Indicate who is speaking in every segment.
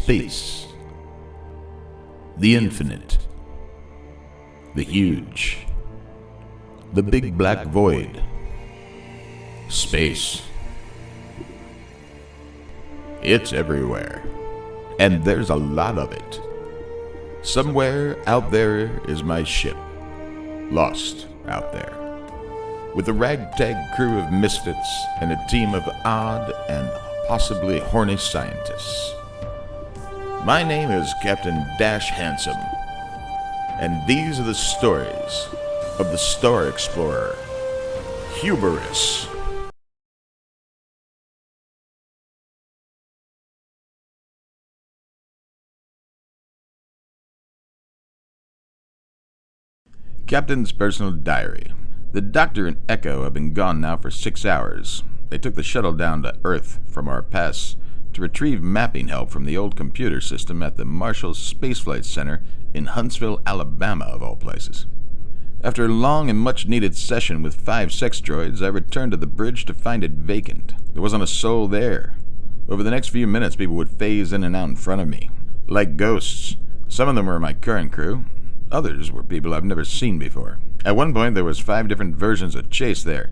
Speaker 1: Space. The infinite. The huge. The big black void. Space. It's everywhere. And there's a lot of it. Somewhere out there is my ship. Lost out there. With a ragtag crew of misfits and a team of odd and possibly horny scientists. My name is Captain Dash Handsome, and these are the stories of the Star Explorer, HUBRIS. Captain's personal diary. The Doctor and Echo have been gone now for 6 hours. They took the shuttle down to Earth from our pass to retrieve mapping help from the old computer system at the Marshall Spaceflight Center in Huntsville, Alabama, of all places. After a long and much-needed session with 5 sex droids, I returned to the bridge to find it vacant. There wasn't a soul there. Over the next few minutes, people would phase in and out in front of me, like ghosts. Some of them were my current crew. Others were people I've never seen before. At one point, there was 5 different versions of Chase there.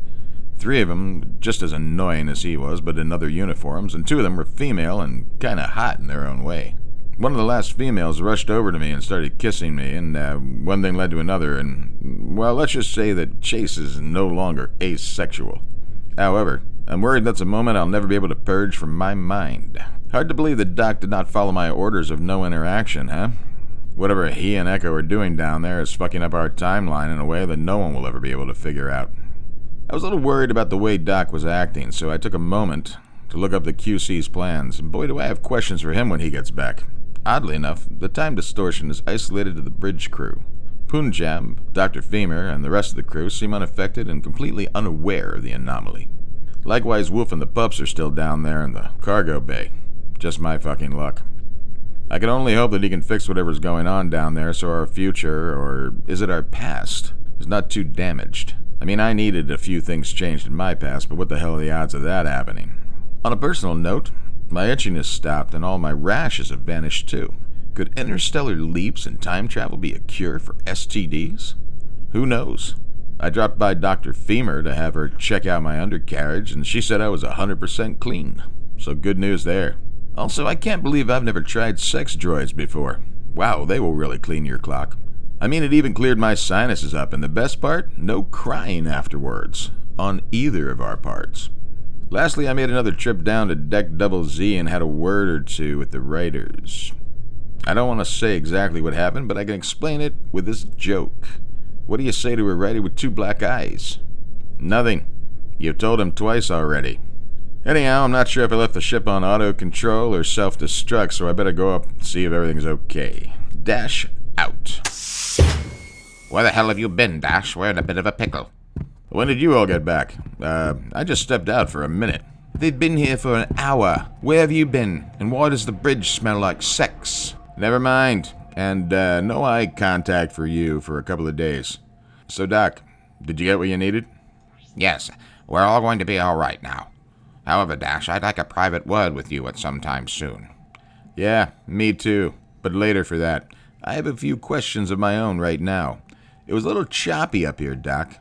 Speaker 1: 3 of them just as annoying as he was, but in other uniforms, and 2 of them were female and kinda hot in their own way. One of the last females rushed over to me and started kissing me, and one thing led to another, and, well, let's just say that Chase is no longer asexual. However, I'm worried that's a moment I'll never be able to purge from my mind. Hard to believe the Doc did not follow my orders of no interaction, huh? Whatever he and Echo are doing down there is fucking up our timeline in a way that no one will ever be able to figure out. I was a little worried about the way Doc was acting, so I took a moment to look up the QC's plans, and boy do I have questions for him when he gets back. Oddly enough, the time distortion is isolated to the bridge crew. Punjab, Dr. Femur, and the rest of the crew seem unaffected and completely unaware of the anomaly. Likewise, Wolf and the pups are still down there in the cargo bay. Just my fucking luck. I can only hope that he can fix whatever's going on down there so our future, or is it our past, is not too damaged. I mean, I needed a few things changed in my past, but what the hell are the odds of that happening? On a personal note, my itchiness stopped and all my rashes have vanished too. Could interstellar leaps and time travel be a cure for STDs? Who knows? I dropped by Dr. Femur to have her check out my undercarriage, and she said I was 100% clean. So good news there. Also, I can't believe I've never tried sex droids before. Wow, they will really clean your clock. I mean, it even cleared my sinuses up, and the best part? No crying afterwards, on either of our parts. Lastly, I made another trip down to Deck Double Z and had a word or two with the writers. I don't want to say exactly what happened, but I can explain it with this joke. What do you say to a writer with 2 black eyes? Nothing. You've told him twice already. Anyhow, I'm not sure if I left the ship on auto-control or self-destruct, so I better go up and see if everything's okay. Dash out.
Speaker 2: Where the hell have you been, Dash? We're in a bit of a pickle.
Speaker 1: When did you all get back? I just stepped out for a minute.
Speaker 3: They've been here for an hour. Where have you been? And why does the bridge smell like sex?
Speaker 1: Never mind. And no eye contact for you for a couple of days. So, Doc, did you get what you needed?
Speaker 2: Yes, we're all going to be all right now. However, Dash, I'd like a private word with you at some time soon.
Speaker 1: Yeah, me too. But later for that. I have a few questions of my own right now. It was a little choppy up here, Doc.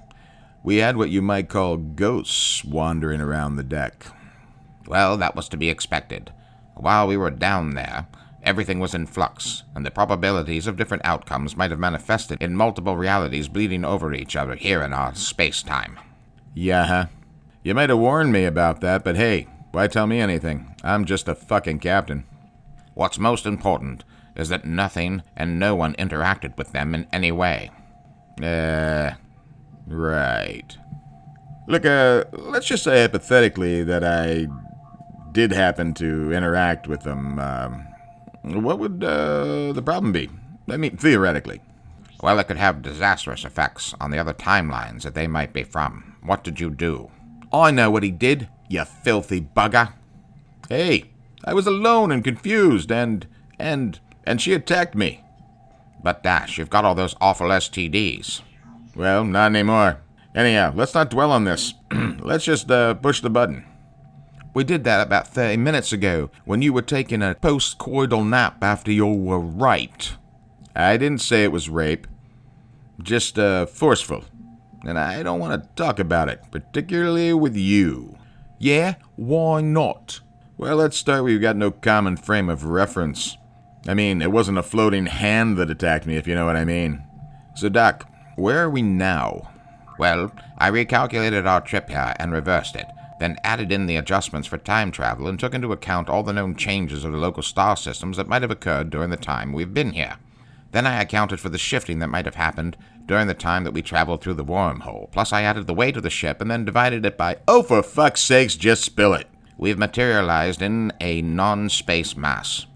Speaker 1: We had what you might call ghosts wandering around the deck.
Speaker 2: Well, that was to be expected. While we were down there, everything was in flux, and the probabilities of different outcomes might have manifested in multiple realities bleeding over each other here in our space-time.
Speaker 1: Yeah, huh? You might have warned me about that, but hey, why tell me anything? I'm just a fucking captain.
Speaker 2: What's most important is that nothing and no one interacted with them in any way.
Speaker 1: Right. Look, let's just say hypothetically that I did happen to interact with them. What would the problem be? I mean, theoretically.
Speaker 2: Well, it could have disastrous effects on the other timelines that they might be from. What did you do?
Speaker 3: I know what he did, you filthy bugger.
Speaker 1: Hey, I was alone and confused, and she attacked me.
Speaker 2: But Dash, you've got all those awful STDs.
Speaker 1: Well, not anymore. Anyhow, let's not dwell on this. Let's just push the button.
Speaker 3: We did that about 30 minutes ago when you were taking a post-coital nap after you were raped.
Speaker 1: I didn't say it was rape. Just, forceful. And I don't want to talk about it, particularly with you.
Speaker 3: Yeah? Why not?
Speaker 1: Well, let's start where you've got no common frame of reference. I mean, it wasn't a floating hand that attacked me, if you know what I mean. So, Doc, where are we now?
Speaker 2: Well, I recalculated our trip here and reversed it, then added in the adjustments for time travel and took into account all the known changes of the local star systems that might have occurred during the time we've been here. Then I accounted for the shifting that might have happened during the time that we traveled through the wormhole, plus I added the weight of the ship and then divided it by...
Speaker 1: Oh, for fuck's sakes, just spill it.
Speaker 2: We've materialized in a non-space mass.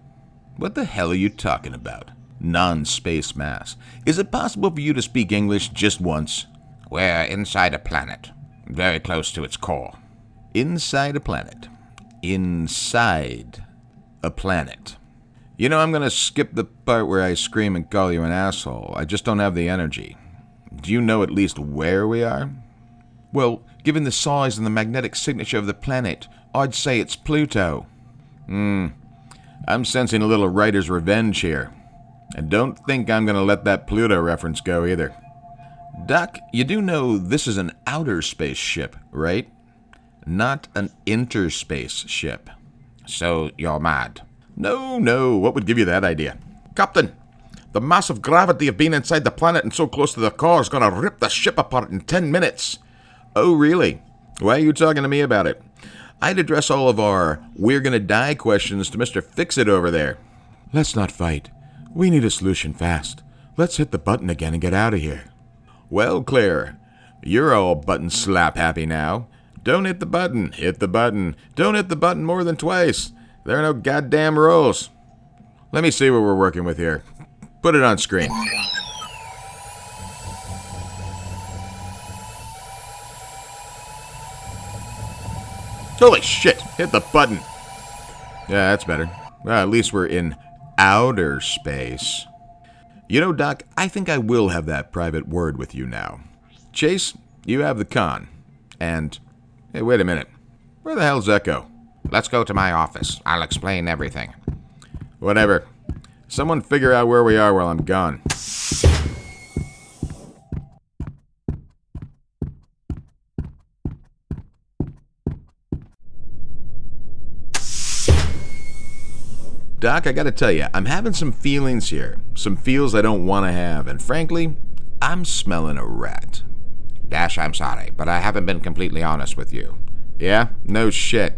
Speaker 1: What the hell are you talking about? Non-space mass. Is it possible for you to speak English just once?
Speaker 2: We're inside a planet, very close to its core.
Speaker 1: Inside a planet. Inside a planet. You know, I'm going to skip the part where I scream and call you an asshole. I just don't have the energy. Do you know at least where we are?
Speaker 3: Well, given the size and the magnetic signature of the planet, I'd say it's Pluto.
Speaker 1: I'm sensing a little writer's revenge here. And don't think I'm going to let that Pluto reference go either. Doc, you do know this is an outer space ship, right? Not an interspace ship.
Speaker 2: So you're mad?
Speaker 1: No. What would give you that idea?
Speaker 3: Captain, the massive gravity of being inside the planet and so close to the core is going to rip the ship apart in 10 minutes.
Speaker 1: Oh, really? Why are you talking to me about it? I'd address all of our we're gonna die questions to Mr. Fix-It over there.
Speaker 3: Let's not fight. We need a solution fast. Let's hit the button again and get out of here.
Speaker 1: Well, Claire, you're all button slap happy now. Don't hit the button. Hit the button. Don't hit the button more than twice. There are no goddamn rules. Let me see what we're working with here. Put it on screen. Holy shit! Hit the button. Yeah, that's better. Well, at least we're in outer space. You know, Doc, I think I will have that private word with you now. Chase, you have the con. And, hey, wait a minute. Where the hell's Echo?
Speaker 2: Let's go to my office. I'll explain everything.
Speaker 1: Whatever. Someone figure out where we are while I'm gone. Doc, I gotta tell you, I'm having some feelings here. Some feels I don't want to have. And frankly, I'm smelling a rat.
Speaker 2: Dash, I'm sorry, but I haven't been completely honest with you.
Speaker 1: Yeah? No shit.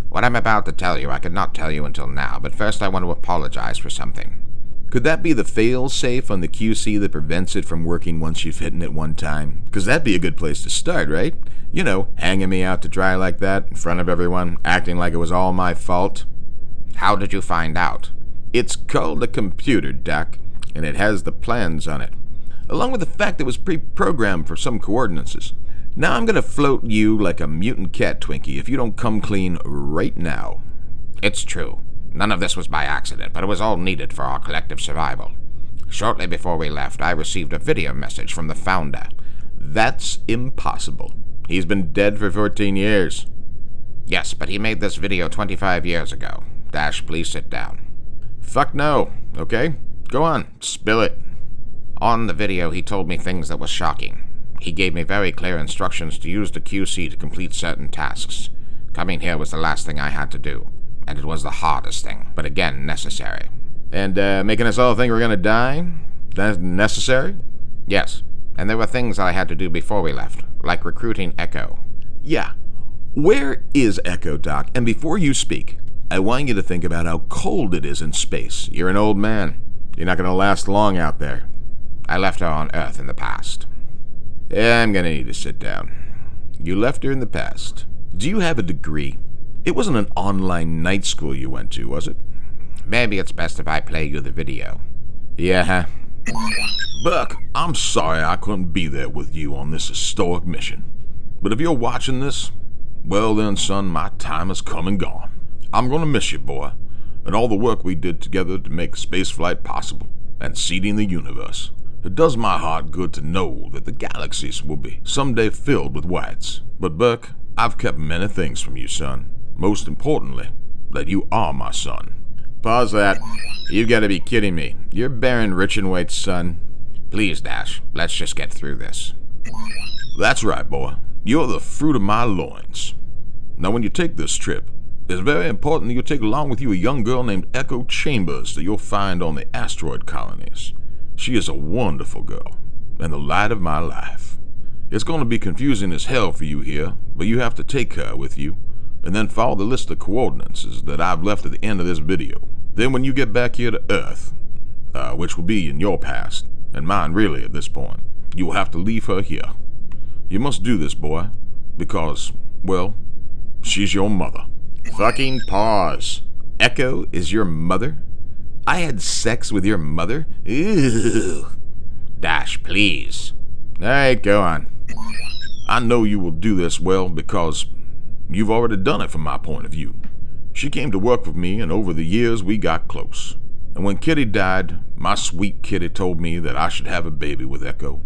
Speaker 2: What I'm about to tell you, I could not tell you until now, but first I want to apologize for something.
Speaker 1: Could that be the fail-safe on the QC that prevents it from working once you've hit it one time? Because that'd be a good place to start, right? You know, hanging me out to dry like that in front of everyone, acting like it was all my fault.
Speaker 2: How did you find out?
Speaker 1: It's called a computer, Doc, and it has the plans on it, along with the fact it was pre-programmed for some coordinates. Now I'm gonna float you like a mutant cat Twinkie if you don't come clean right now.
Speaker 2: It's true. None of this was by accident, but it was all needed for our collective survival. Shortly before we left, I received a video message from the founder.
Speaker 1: That's impossible. He's been dead for 14 years.
Speaker 2: Yes, but he made this video 25 years ago. Dash, please sit down.
Speaker 1: Fuck no, okay? Go on, spill it.
Speaker 2: On the video, he told me things that were shocking. He gave me very clear instructions to use the QC to complete certain tasks. Coming here was the last thing I had to do, and it was the hardest thing, but again, necessary.
Speaker 1: And, making us all think we're gonna die? That's necessary?
Speaker 2: Yes, and there were things that I had to do before we left, like recruiting Echo.
Speaker 1: Yeah. Where is Echo, Doc? And before you speak, I want you to think about how cold it is in space. You're an old man. You're not gonna last long out there.
Speaker 2: I left her on Earth in the past.
Speaker 1: Yeah, I'm gonna need to sit down. You left her in the past. Do you have a degree? It wasn't an online night school you went to, was it?
Speaker 2: Maybe it's best if I play you the video.
Speaker 1: Yeah, huh?
Speaker 3: Buck, I'm sorry I couldn't be there with you on this historic mission. But if you're watching this, well then, son, my time has come and gone. I'm gonna miss you, boy, and all the work we did together to make spaceflight possible and seeding the universe. It does my heart good to know that the galaxies will be someday filled with whites. But, Buck, I've kept many things from you, son. Most importantly, that you are my son.
Speaker 1: Pause that. You gotta be kidding me. You're Baron Richenwaite's son.
Speaker 2: Please, Dash, let's just get through this.
Speaker 3: That's right, boy. You're the fruit of my loins. Now, when you take this trip, it's very important that you take along with you a young girl named Echo Chambers that you'll find on the asteroid colonies. She is a wonderful girl, and the light of my life. It's going to be confusing as hell for you here, but you have to take her with you, and then follow the list of coordinates that I've left at the end of this video. Then when you get back here to Earth, which will be in your past, and mine really at this point, you will have to leave her here. You must do this, boy, because, well, she's your mother.
Speaker 1: Fucking pause. Echo is your mother? I had sex with your mother? Ew.
Speaker 2: Dash, please.
Speaker 1: Alright, go on.
Speaker 3: I know you will do this well because you've already done it from my point of view. She came to work with me, and over the years we got close. And when Kitty died, my sweet Kitty told me that I should have a baby with Echo.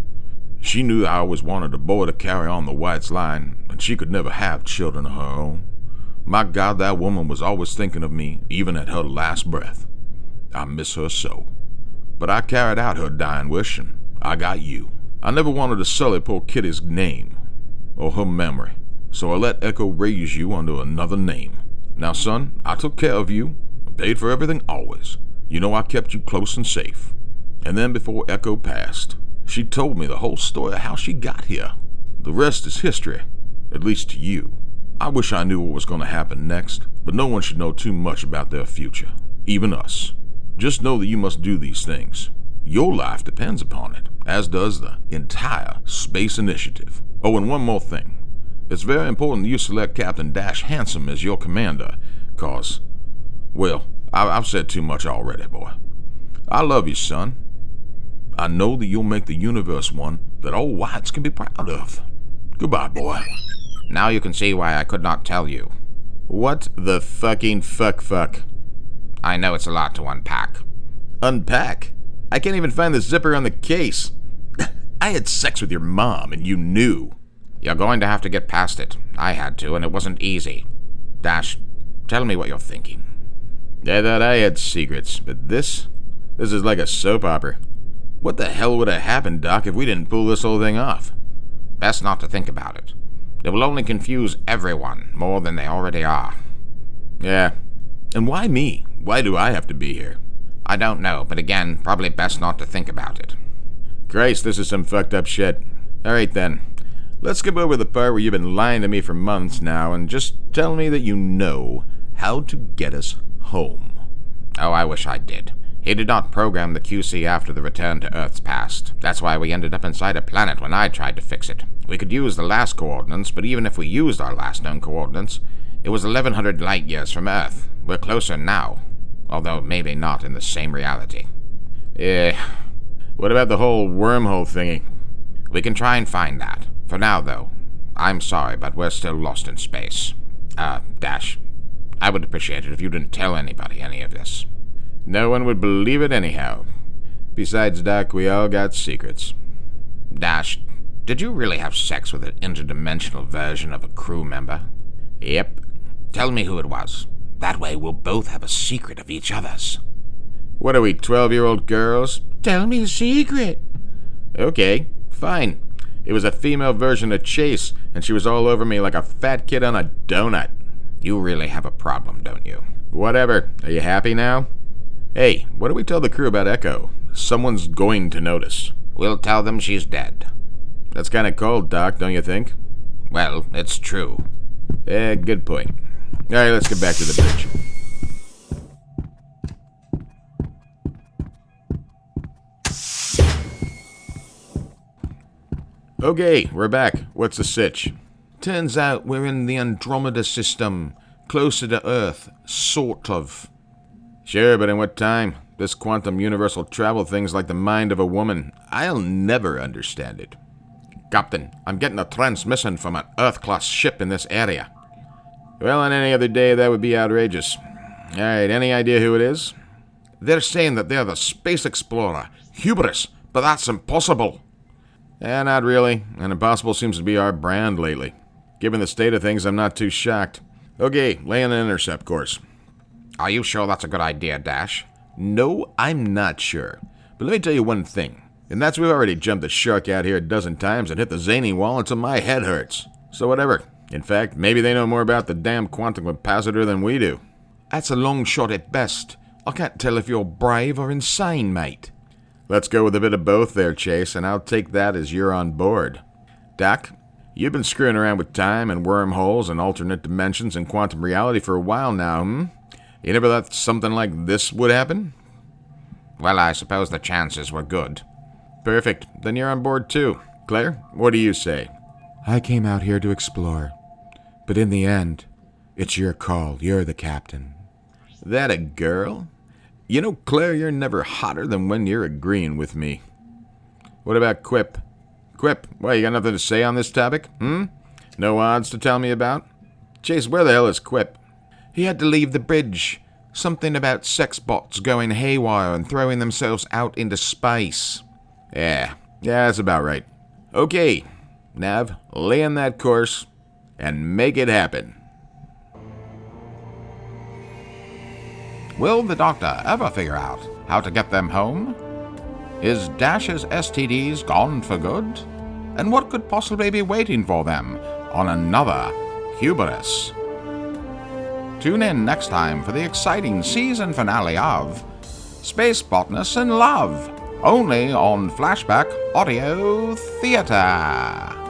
Speaker 3: She knew I always wanted a boy to carry on the White's line, and she could never have children of her own. My God, that woman was always thinking of me, even at her last breath. I miss her so. But I carried out her dying wish, and I got you. I never wanted to sully poor Kitty's name, or her memory, so I let Echo raise you under another name. Now, son, I took care of you, paid for everything always. You know I kept you close and safe. And then before Echo passed, she told me the whole story of how she got here. The rest is history, at least to you. I wish I knew what was going to happen next, but no one should know too much about their future, even us. Just know that you must do these things. Your life depends upon it, as does the entire Space Initiative. Oh, and one more thing. It's very important that you select Captain Dash Handsome as your commander, cause, well, I've said too much already, boy. I love you, son. I know that you'll make the universe one that all whites can be proud of. Goodbye, boy.
Speaker 2: Now you can see why I could not tell you.
Speaker 1: What the fucking fuck?
Speaker 2: I know it's a lot to unpack.
Speaker 1: Unpack? I can't even find the zipper on the case. I had sex with your mom, and you knew.
Speaker 2: You're going to have to get past it. I had to, and it wasn't easy. Dash, tell me what you're thinking.
Speaker 1: I thought I had secrets, but this is like a soap opera. What the hell would have happened, Doc, if we didn't pull this whole thing off?
Speaker 2: Best not to think about it. It will only confuse everyone more than they already are.
Speaker 1: Yeah. And why me? Why do I have to be here?
Speaker 2: I don't know, but again, probably best not to think about it.
Speaker 1: Christ, this is some fucked up shit. Alright then. Let's skip over the part where you've been lying to me for months now and just tell me that you know how to get us home.
Speaker 2: Oh, I wish I did. He did not program the QC after the return to Earth's past. That's why we ended up inside a planet when I tried to fix it. We could use the last coordinates, but even if we used our last known coordinates, it was 1100 light years from Earth. We're closer now, although maybe not in the same reality.
Speaker 1: What about the whole wormhole thingy?
Speaker 2: We can try and find that. For now, though, I'm sorry, but we're still lost in space. Dash, I would appreciate it if you didn't tell anybody any of this.
Speaker 1: No one would believe it anyhow. Besides, Doc, we all got secrets.
Speaker 2: Dash, did you really have sex with an interdimensional version of a crew member?
Speaker 1: Yep.
Speaker 2: Tell me who it was. That way we'll both have a secret of each other's.
Speaker 1: What are we, 12-year-old girls? Tell me a secret. Okay, fine. It was a female version of Chase, and she was all over me like a fat kid on a donut.
Speaker 2: You really have a problem, don't you?
Speaker 1: Whatever. Are you happy now? Hey, what do we tell the crew about Echo? Someone's going to notice.
Speaker 2: We'll tell them she's dead.
Speaker 1: That's kind of cold, Doc, don't you think?
Speaker 2: Well, it's true.
Speaker 1: Good point. Alright, let's get back to the bridge. Okay, we're back. What's the sitch? Turns out we're in the Andromeda system, closer to Earth, sort of. Sure, but in what time? This quantum universal travel thing's like the mind of a woman. I'll never understand it.
Speaker 2: Captain, I'm getting a transmission from an Earth-class ship in this area.
Speaker 1: Well, on any other day, that would be outrageous. Alright, any idea who it is?
Speaker 2: They're saying that they're the space explorer, HUBRIS, but that's impossible.
Speaker 1: Not really, and impossible seems to be our brand lately. Given the state of things, I'm not too shocked. Okay, lay on an intercept course.
Speaker 2: Are you sure that's a good idea, Dash?
Speaker 1: No, I'm not sure. But let me tell you one thing, and that's we've already jumped the shark out here a dozen times and hit the zany wall until my head hurts. So whatever. In fact, maybe they know more about the damn quantum capacitor than we do. That's a long shot at best. I can't tell if you're brave or insane, mate. Let's go with a bit of both there, Chase, and I'll take that as you're on board. Doc, you've been screwing around with time and wormholes and alternate dimensions and quantum reality for a while now, You never thought something like this would happen?
Speaker 2: Well, I suppose the chances were good.
Speaker 1: Perfect. Then you're on board too. Claire, what do you say?
Speaker 4: I came out here to explore. But in the end, it's your call. You're the captain.
Speaker 1: That a girl? You know, Claire, you're never hotter than when you're agreeing with me. What about Quip? Quip, why, you got nothing to say on this topic? No odds to tell me about? Chase, where the hell is Quip?
Speaker 4: He had to leave the bridge. Something about sex bots going haywire and throwing themselves out into space.
Speaker 1: Yeah, that's about right. Okay, Nav, lay on that course and make it happen.
Speaker 2: Will the Doctor ever figure out how to get them home? Is Dash's STDs gone for good? And what could possibly be waiting for them on another Hubris? Tune in next time for the exciting season finale of Space Botanist and Love, only on Flashback Audio Theater.